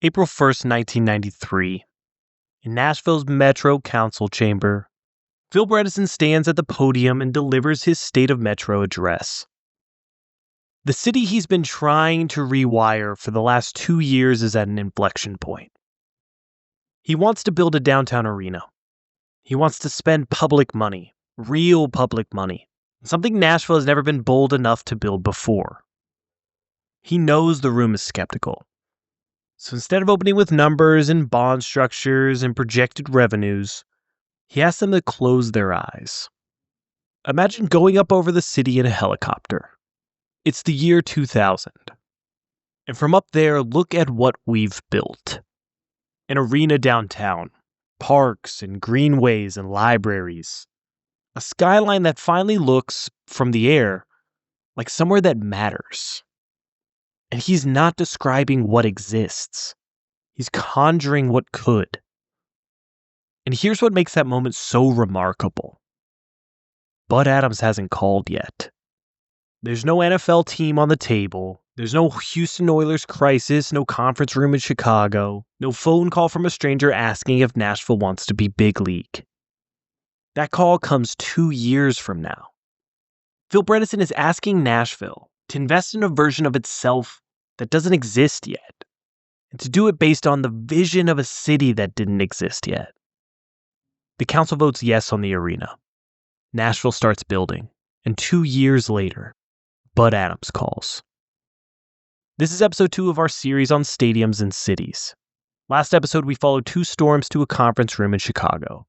April 1st, 1993. In Nashville's Metro Council chamber, Phil Bredesen stands at the podium and delivers his State of Metro address. The city he's been trying to rewire for the last 2 years is at an inflection point. He wants to build a downtown arena. He wants to spend public money, real public money, something Nashville has never been bold enough to build before. He knows the room is skeptical. So instead of opening with numbers and bond structures and projected revenues, he asks them to close their eyes. Imagine going up over the city in a helicopter. It's the year 2000. And from up there, look at what we've built. An arena downtown, parks and greenways and libraries. A skyline that finally looks, from the air, like somewhere that matters. And he's not describing what exists. He's conjuring what could. And here's what makes that moment so remarkable. Bud Adams hasn't called yet. There's no NFL team on the table. There's no Houston Oilers crisis, no conference room in Chicago, no phone call from a stranger asking if Nashville wants to be big league. That call comes 2 years from now. Phil Bredesen is asking Nashville to invest in a version of itself that doesn't exist yet, and to do it based on the vision of a city that didn't exist yet. The council votes yes on the arena. Nashville starts building, and 2 years later, Bud Adams calls. This is episode 2 of our series on stadiums and cities. Last episode, we followed 2 storms to a conference room in Chicago.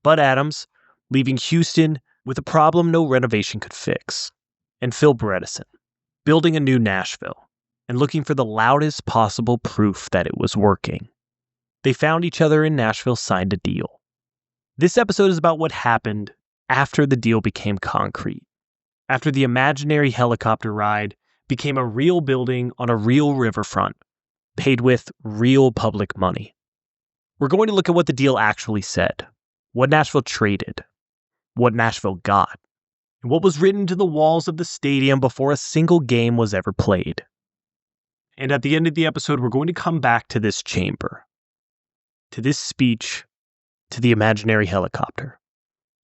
Bud Adams leaving Houston with a problem no renovation could fix, and Phil Bredesen building a new Nashville and looking for the loudest possible proof that it was working. They found each other in Nashville, signed a deal. This episode is about what happened after the deal became concrete, after the imaginary helicopter ride became a real building on a real riverfront, paid with real public money. We're going to look at what the deal actually said, what Nashville traded, what Nashville got, and what was written to the walls of the stadium before a single game was ever played. And at the end of the episode, we're going to come back to this chamber, to this speech, to the imaginary helicopter.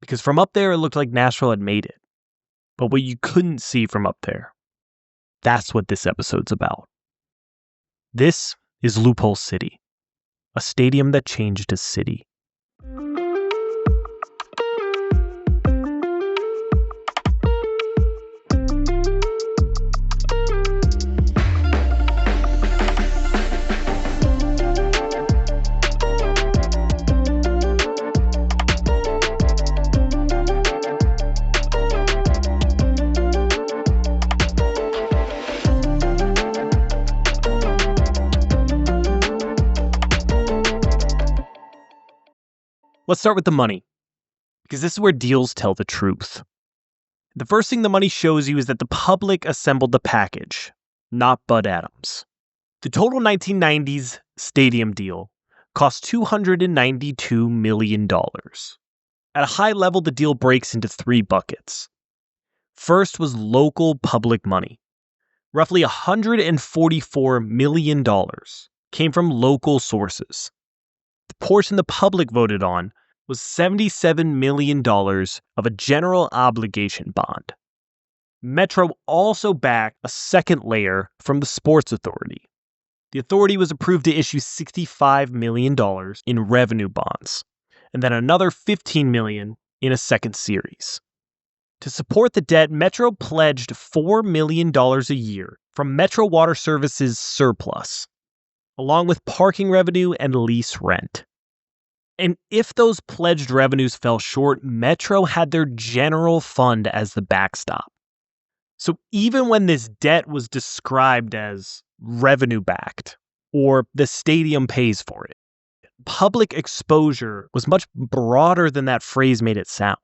Because from up there, it looked like Nashville had made it. But what you couldn't see from up there, that's what this episode's about. This is Loophole City, a stadium that changed a city. Let's start with the money, because this is where deals tell the truth. The first thing the money shows you is that the public assembled the package, not Bud Adams. The total 1990s stadium deal cost $292 million. At a high level, the deal breaks into 3 buckets. First was local public money. Roughly $144 million came from local sources. The portion the public voted on was $77 million of a general obligation bond. Metro also backed a second layer from the Sports Authority. The authority was approved to issue $65 million in revenue bonds, and then another $15 million in a second series. To support the debt, Metro pledged $4 million a year from Metro Water Services' surplus, along with parking revenue and lease rent. And if those pledged revenues fell short, Metro had their general fund as the backstop. So even when this debt was described as revenue-backed, or the stadium pays for it, public exposure was much broader than that phrase made it sound.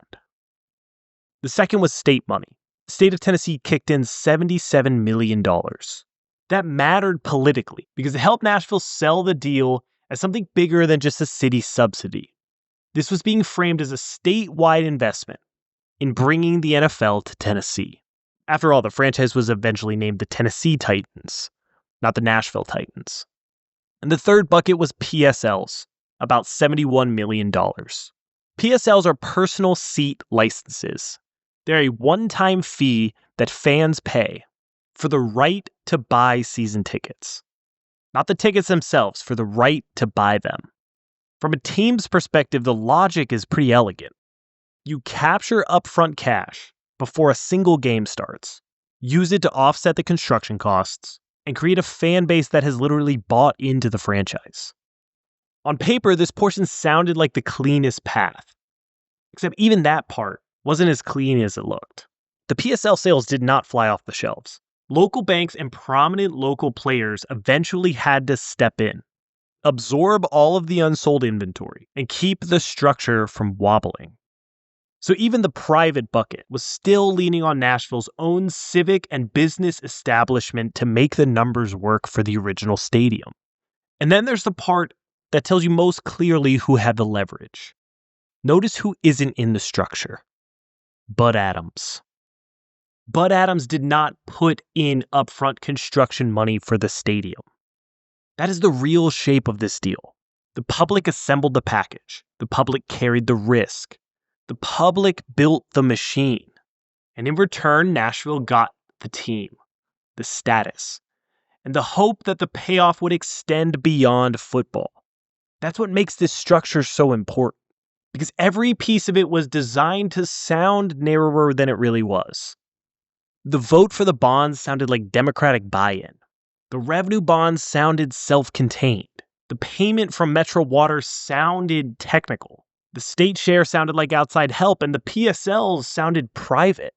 The second was state money. The state of Tennessee kicked in $77 million. That mattered politically because it helped Nashville sell the deal as something bigger than just a city subsidy. This was being framed as a statewide investment in bringing the NFL to Tennessee. After all, the franchise was eventually named the Tennessee Titans, not the Nashville Titans. And the third bucket was PSLs, about $71 million. PSLs are personal seat licenses. They're a one-time fee that fans pay for the right to buy season tickets. Not the tickets themselves, for the right to buy them. From a team's perspective, the logic is pretty elegant. You capture upfront cash before a single game starts, use it to offset the construction costs, and create a fan base that has literally bought into the franchise. On paper, this portion sounded like the cleanest path, except even that part wasn't as clean as it looked. The PSL sales did not fly off the shelves. Local banks and prominent local players eventually had to step in, absorb all of the unsold inventory, and keep the structure from wobbling. So even the private bucket was still leaning on Nashville's own civic and business establishment to make the numbers work for the original stadium. And then there's the part that tells you most clearly who had the leverage. Notice who isn't in the structure. Bud Adams. Bud Adams did not put in upfront construction money for the stadium. That is the real shape of this deal. The public assembled the package. The public carried the risk. The public built the machine. And in return, Nashville got the team, the status, and the hope that the payoff would extend beyond football. That's what makes this structure so important, because every piece of it was designed to sound narrower than it really was. The vote for the bonds sounded like Democratic buy-in. The revenue bonds sounded self-contained. The payment from Metro Water sounded technical. The state share sounded like outside help, and the PSLs sounded private.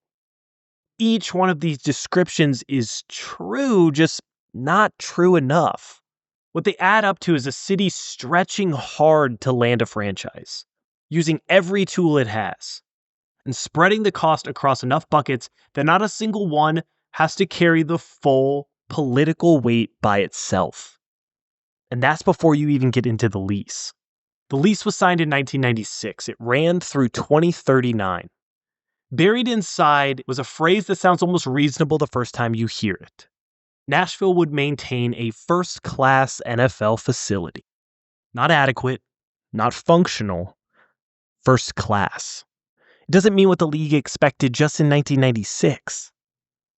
Each one of these descriptions is true, just not true enough. What they add up to is a city stretching hard to land a franchise, using every tool it has, and spreading the cost across enough buckets that not a single one has to carry the full political weight by itself. And that's before you even get into the lease. The lease was signed in 1996. It ran through 2039. Buried inside was a phrase that sounds almost reasonable the first time you hear it. Nashville would maintain a first-class NFL facility. Not adequate, not functional, first class. It doesn't mean what the league expected just in 1996.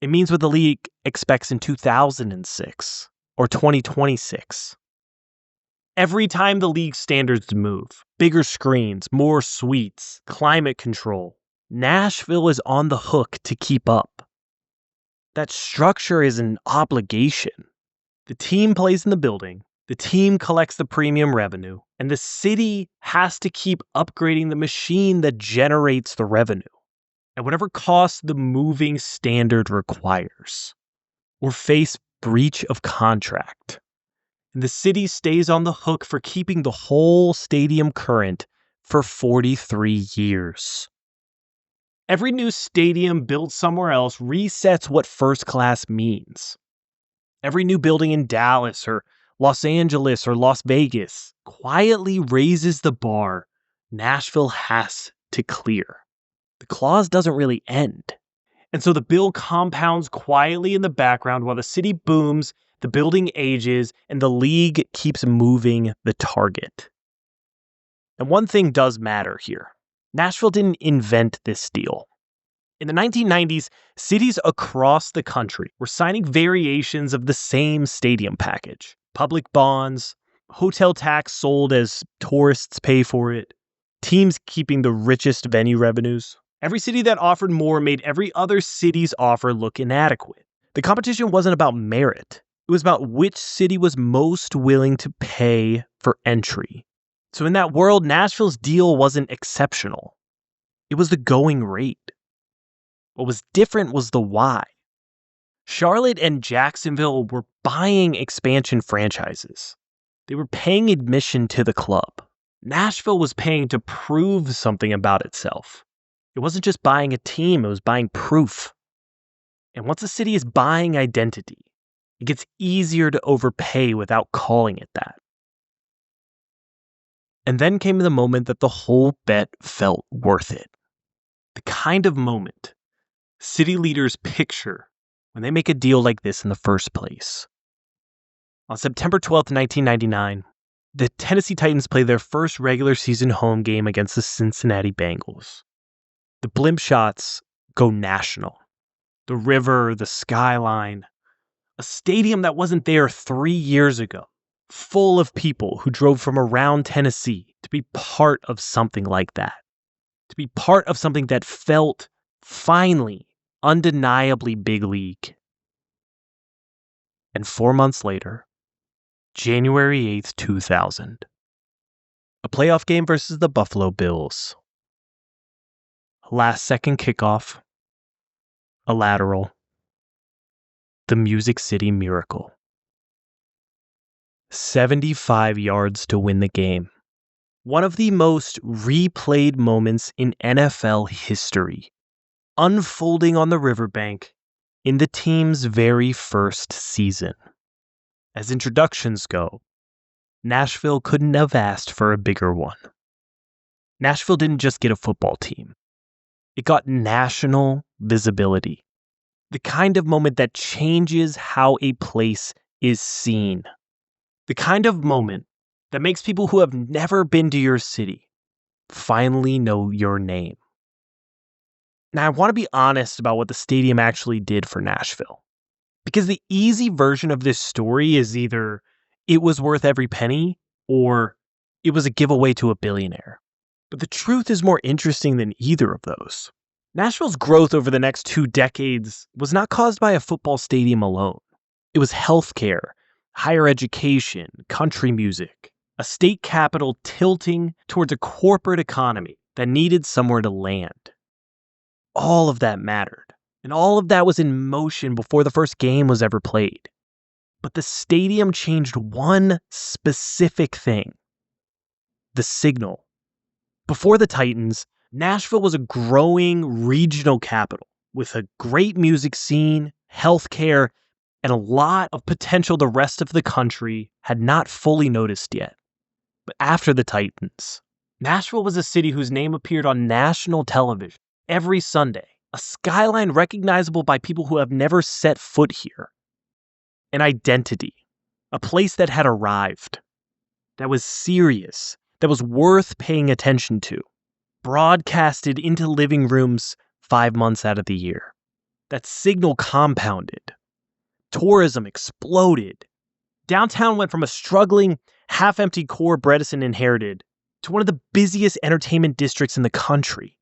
It means what the league expects in 2006 or 2026. Every time the league standards move, bigger screens, more suites, climate control, Nashville is on the hook to keep up. That structure is an obligation. The team plays in the building, the team collects the premium revenue, and the city has to keep upgrading the machine that generates the revenue at whatever cost the moving standard requires, or face breach of contract. And the city stays on the hook for keeping the whole stadium current for 43 years. Every new stadium built somewhere else resets what first class means. Every new building in Dallas or Los Angeles or Las Vegas quietly raises the bar Nashville has to clear. The clause doesn't really end. And so the bill compounds quietly in the background while the city booms, the building ages, and the league keeps moving the target. And one thing does matter here. Nashville didn't invent this deal. In the 1990s, cities across the country were signing variations of the same stadium package. Public bonds, hotel tax sold as tourists pay for it, teams keeping the richest venue revenues. Every city that offered more made every other city's offer look inadequate. The competition wasn't about merit. It was about which city was most willing to pay for entry. So in that world, Nashville's deal wasn't exceptional. It was the going rate. What was different was the why. Charlotte and Jacksonville were buying expansion franchises. They were paying admission to the club. Nashville was paying to prove something about itself. It wasn't just buying a team, it was buying proof. And once a city is buying identity, it gets easier to overpay without calling it that. And then came the moment that the whole bet felt worth it. The kind of moment city leaders picture when they make a deal like this in the first place. On September 12th, 1999, the Tennessee Titans play their first regular season home game against the Cincinnati Bengals. The blimp shots go national. The river, the skyline, a stadium that wasn't there 3 years ago, full of people who drove from around Tennessee to be part of something like that, to be part of something that felt finally, undeniably big league. And 4 months later, January 8th, 2000, a playoff game versus the Buffalo Bills. Last-second kickoff, a lateral, the Music City Miracle. 75 yards to win the game. One of the most replayed moments in NFL history, unfolding on the riverbank in the team's very first season. As introductions go, Nashville couldn't have asked for a bigger one. Nashville didn't just get a football team. It got national visibility. The kind of moment that changes how a place is seen. The kind of moment that makes people who have never been to your city finally know your name. Now, I want to be honest about what the stadium actually did for Nashville. Because the easy version of this story is either it was worth every penny or it was a giveaway to a billionaire. But the truth is more interesting than either of those. Nashville's growth over the next 2 decades was not caused by a football stadium alone. It was healthcare, higher education, country music, a state capital tilting towards a corporate economy that needed somewhere to land. All of that mattered, and all of that was in motion before the first game was ever played. But the stadium changed one specific thing: the signal. Before the Titans, Nashville was a growing regional capital with a great music scene, healthcare, and a lot of potential the rest of the country had not fully noticed yet. But after the Titans, Nashville was a city whose name appeared on national television every Sunday, a skyline recognizable by people who have never set foot here. An identity, a place that had arrived, that was serious, that was worth paying attention to, broadcasted into living rooms 5 months out of the year. That signal compounded. Tourism exploded. Downtown went from a struggling, half-empty core Bredesen inherited to one of the busiest entertainment districts in the country.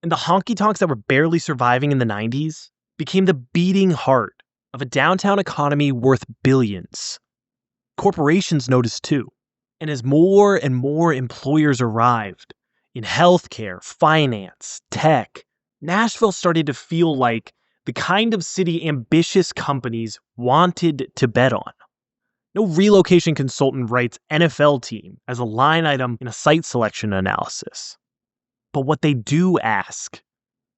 And the honky-tonks that were barely surviving in the 90s became the beating heart of a downtown economy worth billions. Corporations noticed too. And as more and more employers arrived in healthcare, finance, tech, Nashville started to feel like the kind of city ambitious companies wanted to bet on. No relocation consultant writes NFL team as a line item in a site selection analysis. But what they do ask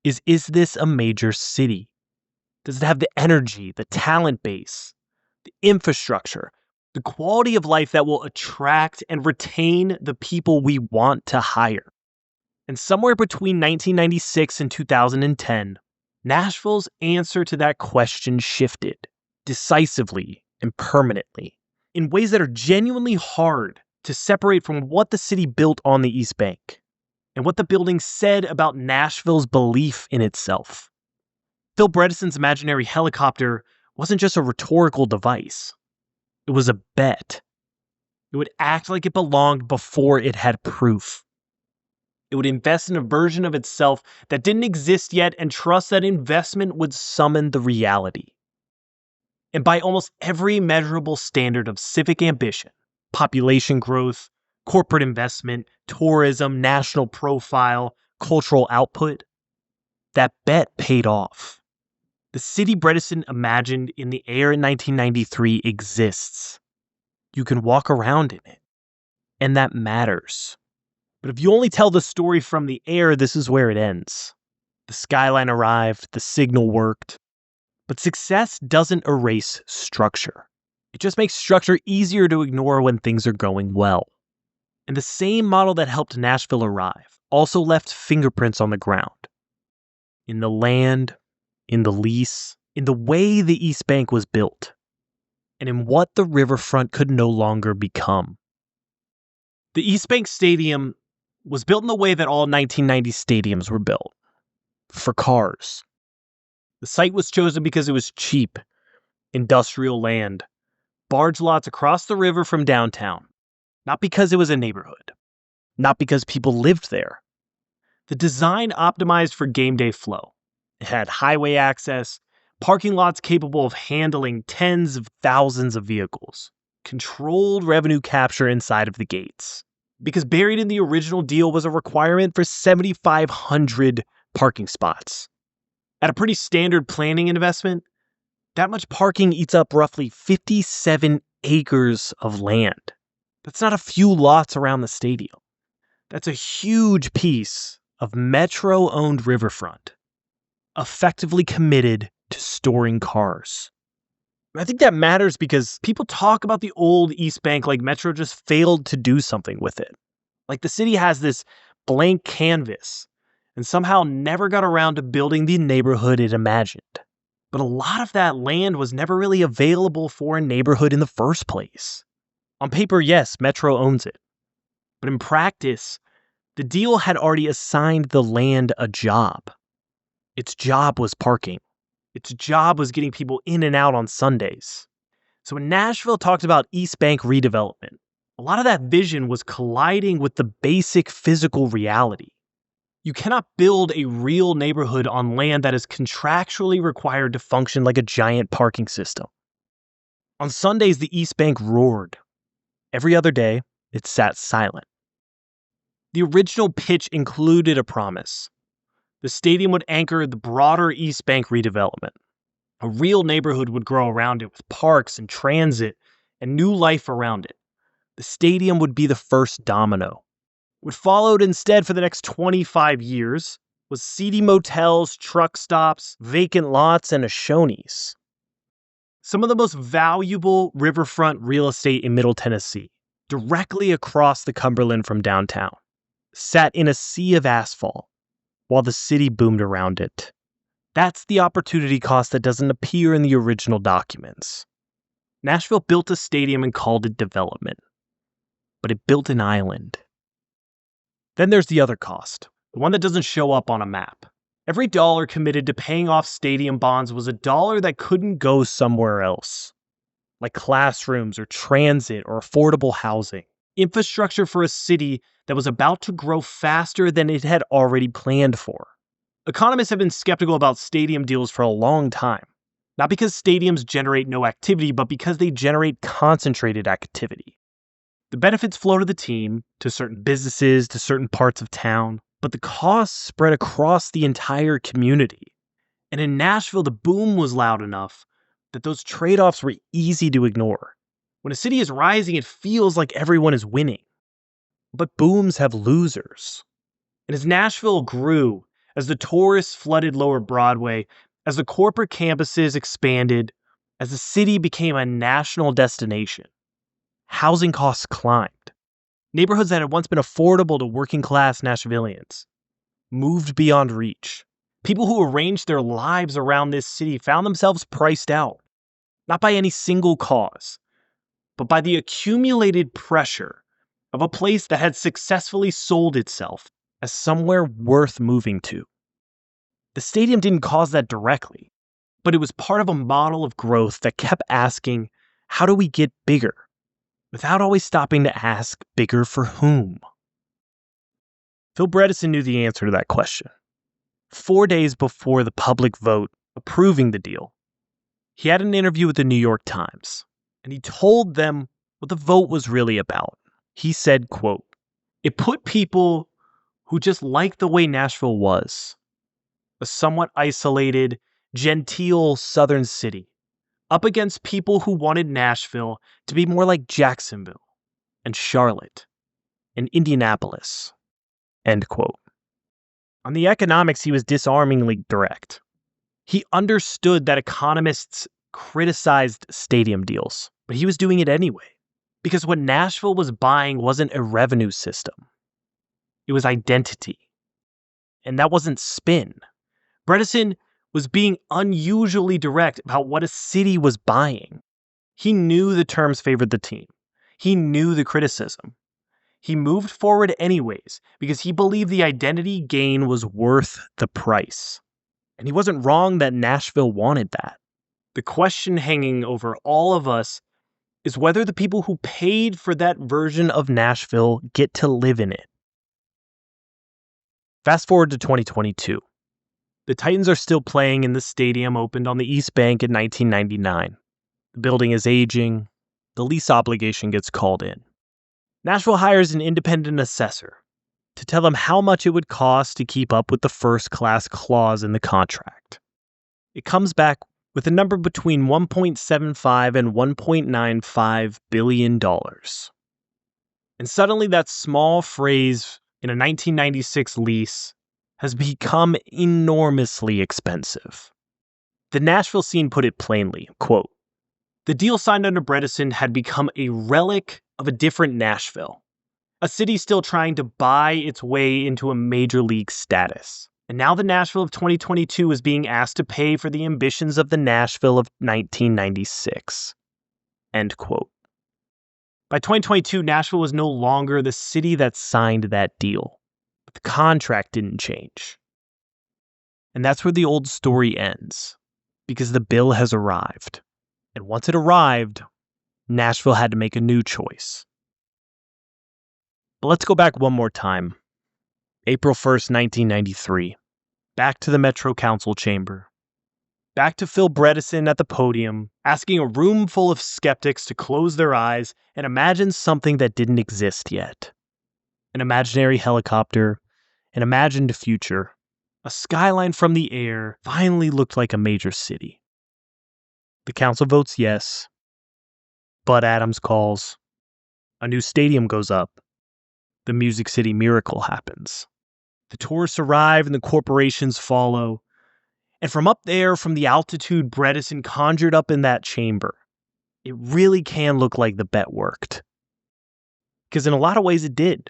is this a major city? Does it have the energy, the talent base, the infrastructure, the quality of life that will attract and retain the people we want to hire? And somewhere between 1996 and 2010, Nashville's answer to that question shifted decisively and permanently in ways that are genuinely hard to separate from what the city built on the East Bank and what the building said about Nashville's belief in itself. Phil Bredesen's imaginary helicopter wasn't just a rhetorical device. It was a bet. It would act like it belonged before it had proof. It would invest in a version of itself that didn't exist yet and trust that investment would summon the reality. And by almost every measurable standard of civic ambition, population growth, corporate investment, tourism, national profile, cultural output, that bet paid off. The city Bredesen imagined in the air in 1993 exists. You can walk around in it, and that matters. But if you only tell the story from the air, this is where it ends. The skyline arrived, the signal worked. But success doesn't erase structure. It just makes structure easier to ignore when things are going well. And the same model that helped Nashville arrive also left fingerprints on the ground. In the land, in the lease, in the way the East Bank was built. and in what the riverfront could no longer become. The East Bank Stadium was built in the way that all 1990 stadiums were built, for cars. The site was chosen because it was cheap, industrial land, barge lots across the river from downtown, not because it was a neighborhood, not because people lived there. The design optimized for game day flow. It had highway access, parking lots capable of handling tens of thousands of vehicles, controlled revenue capture inside of the gates. Because buried in the original deal was a requirement for 7,500 parking spots. At a pretty standard planning investment, that much parking eats up roughly 57 acres of land. That's not a few lots around the stadium. That's a huge piece of Metro-owned riverfront, effectively committed to storing cars. I think that matters because people talk about the old East Bank like Metro just failed to do something with it. Like the city has this blank canvas and somehow never got around to building the neighborhood it imagined. But a lot of that land was never really available for a neighborhood in the first place. On paper, yes, Metro owns it. But in practice, the deal had already assigned the land a job. Its job was parking. Its job was getting people in and out on Sundays. So when Nashville talked about East Bank redevelopment, a lot of that vision was colliding with the basic physical reality. You cannot build a real neighborhood on land that is contractually required to function like a giant parking system. On Sundays, the East Bank roared. Every other day, it sat silent. The original pitch included a promise. The stadium would anchor the broader East Bank redevelopment. A real neighborhood would grow around it with parks and transit and new life around it. The stadium would be the first domino. What followed instead for the next 25 years was seedy motels, truck stops, vacant lots, and a Shoney's. Some of the most valuable riverfront real estate in Middle Tennessee, directly across the Cumberland from downtown, sat in a sea of asphalt while the city boomed around it. That's the opportunity cost that doesn't appear in the original documents. Nashville built a stadium and called it development, but it built an island. Then there's the other cost, the one that doesn't show up on a map. Every dollar committed to paying off stadium bonds was a dollar that couldn't go somewhere else, like classrooms or transit or affordable housing. Infrastructure for a city that was about to grow faster than it had already planned for. Economists have been skeptical about stadium deals for a long time, not because stadiums generate no activity, but because they generate concentrated activity. The benefits flow to the team, to certain businesses, to certain parts of town, but the costs spread across the entire community. And in Nashville, the boom was loud enough that those trade-offs were easy to ignore. When a city is rising, it feels like everyone is winning. But booms have losers. And as Nashville grew, as the tourists flooded Lower Broadway, as the corporate campuses expanded, as the city became a national destination, housing costs climbed. Neighborhoods that had once been affordable to working-class Nashvillians moved beyond reach. People who arranged their lives around this city found themselves priced out, not by any single cause, but by the accumulated pressure of a place that had successfully sold itself as somewhere worth moving to. The stadium didn't cause that directly, but it was part of a model of growth that kept asking, how do we get bigger? Without always stopping to ask, bigger for whom? Phil Bredesen knew the answer to that question. 4 days before the public vote approving the deal, he had an interview with the New York Times, and he told them what the vote was really about. He said, quote, "It put people who just liked the way Nashville was, a somewhat isolated, genteel southern city, up against people who wanted Nashville to be more like Jacksonville and Charlotte and Indianapolis." End quote. On the economics, he was disarmingly direct. He understood that economists criticized stadium deals, but he was doing it anyway. Because what Nashville was buying wasn't a revenue system. It was identity. And that wasn't spin. Bredesen was being unusually direct about what a city was buying. He knew the terms favored the team. He knew the criticism. He moved forward anyways because he believed the identity gain was worth the price. And he wasn't wrong that Nashville wanted that. The question hanging over all of us is whether the people who paid for that version of Nashville get to live in it. Fast forward to 2022. The Titans are still playing in the stadium opened on the East Bank in 1999. The building is aging. The lease obligation gets called in. Nashville hires an independent assessor to tell them how much it would cost to keep up with the first-class clause in the contract. It comes back with a number between $1.75 and $1.95 billion. And suddenly that small phrase in a 1996 lease has become enormously expensive. The Nashville scene put it plainly, quote, "The deal signed under Bredesen had become a relic of a different Nashville, a city still trying to buy its way into a major league status. And now the Nashville of 2022 is being asked to pay for the ambitions of the Nashville of 1996. End quote. By 2022, Nashville was no longer the city that signed that deal, but the contract didn't change. And that's where the old story ends, because the bill has arrived. And once it arrived, Nashville had to make a new choice. But let's go back one more time. April 1st, 1993. Back to the Metro Council chamber. Back to Phil Bredesen at the podium, asking a room full of skeptics to close their eyes and imagine something that didn't exist yet. An imaginary helicopter, an imagined future, a skyline from the air finally looked like a major city. The council votes yes. Bud Adams calls. A new stadium goes up. The Music City miracle happens. The tourists arrive and the corporations follow. And from up there, from the altitude Bredesen conjured up in that chamber, it really can look like the bet worked. Because in a lot of ways it did.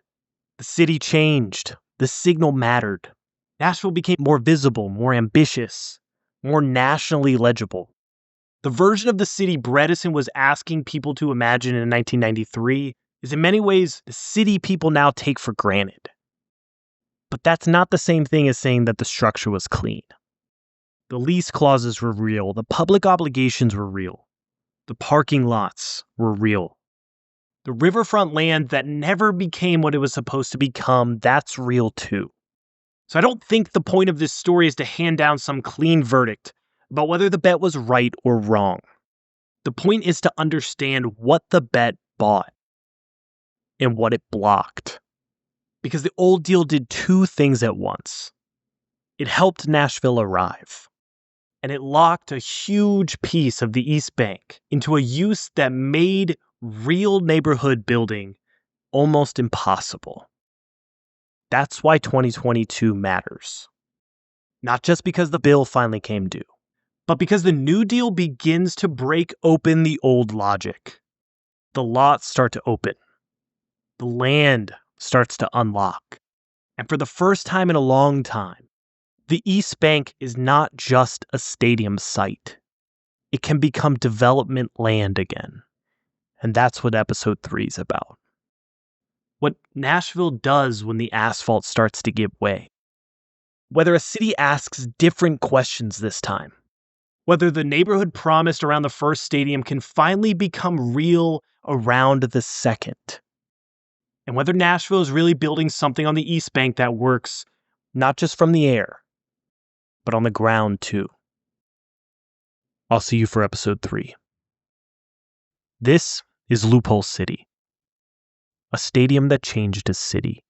The city changed. The signal mattered. Nashville became more visible, more ambitious, more nationally legible. The version of the city Bredesen was asking people to imagine in 1993 is in many ways the city people now take for granted. But that's not the same thing as saying that the structure was clean. The lease clauses were real. The public obligations were real. The parking lots were real. The riverfront land that never became what it was supposed to become, that's real too. So I don't think the point of this story is to hand down some clean verdict about whether the bet was right or wrong. The point is to understand what the bet bought and what it blocked. Because the old deal did two things at once. It helped Nashville arrive. And it locked a huge piece of the East Bank into a use that made real neighborhood building almost impossible. That's why 2022 matters. Not just because the bill finally came due, but because the New Deal begins to break open the old logic. The lots start to open. The land starts to unlock. And for the first time in a long time, the East Bank is not just a stadium site. It can become development land again. And that's what episode 3 is about. What Nashville does when the asphalt starts to give way. Whether a city asks different questions this time. Whether the neighborhood promised around the first stadium can finally become real around the second. And whether Nashville is really building something on the East Bank that works not just from the air, but on the ground too. I'll see you for episode 3. This is Loophole City, a stadium that changed a city.